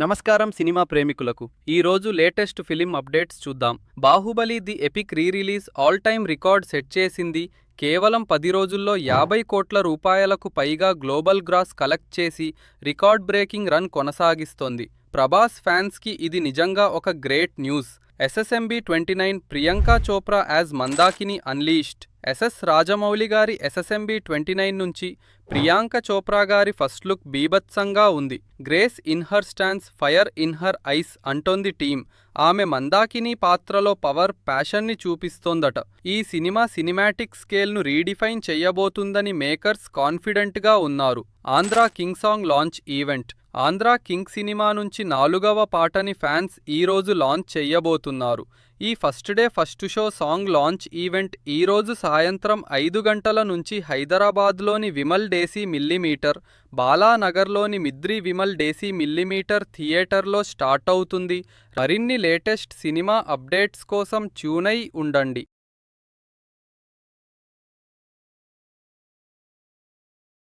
నమస్కారం సినిమా ప్రేమికులకు. ఈరోజు లేటెస్ట్ ఫిలిం అప్డేట్స్ చూద్దాం. Baahubali the epic re-release all time record set చేసింది. కేవలం 10 రోజుల్లో 50 కోట్ల రూపాయలకు పైగా గ్లోబల్ గ్రాస్ కలెక్ట్ చేసి రికార్డ్ బ్రేకింగ్ రన్ కొనసాగిస్తోంది. ప్రభాస్ ఫ్యాన్స్ కి ఇది నిజంగా ఒక great news. SSMB 29 Priyanka Chopra as Mandakini unleashed. SS Rajamouli గారి SSMB 29 నుంచి ప్రియాంక చోప్రా గారి ఫస్ట్ లుక్ బీభత్సంగా ఉంది. Grace in her stance, fire in her ice అంటోంది టీం. ఆమె మందాకిని పాత్రలో పవర్, ప్యాషన్ని చూపిస్తోందట. ఈ సినిమా సినిమాటిక్ స్కేల్ను రీడిఫైన్ చెయ్యబోతుందని మేకర్స్ కాన్ఫిడెంట్గా ఉన్నారు. Andhra king song launch event. Andhra king cinema నుంచి 4వ పాటని ఫ్యాన్స్ ఈరోజు లాంచ్ చెయ్యబోతున్నారు. ఈ first day first show song launch event ఈరోజు సాయంత్రం 5 గంటల నుంచి హైదరాబాద్లోని విమల్ డేసీ మిల్లీమీటర్, బాలానగర్లోని మిద్రి విమల్ డేసీ మిల్లీమీటర్ థియేటర్లో స్టార్ట్ అవుతుంది. మరిన్ని లేటెస్ట్ సినిమా అప్డేట్స్ కోసం ట్యూన్ అయి ఉండండి.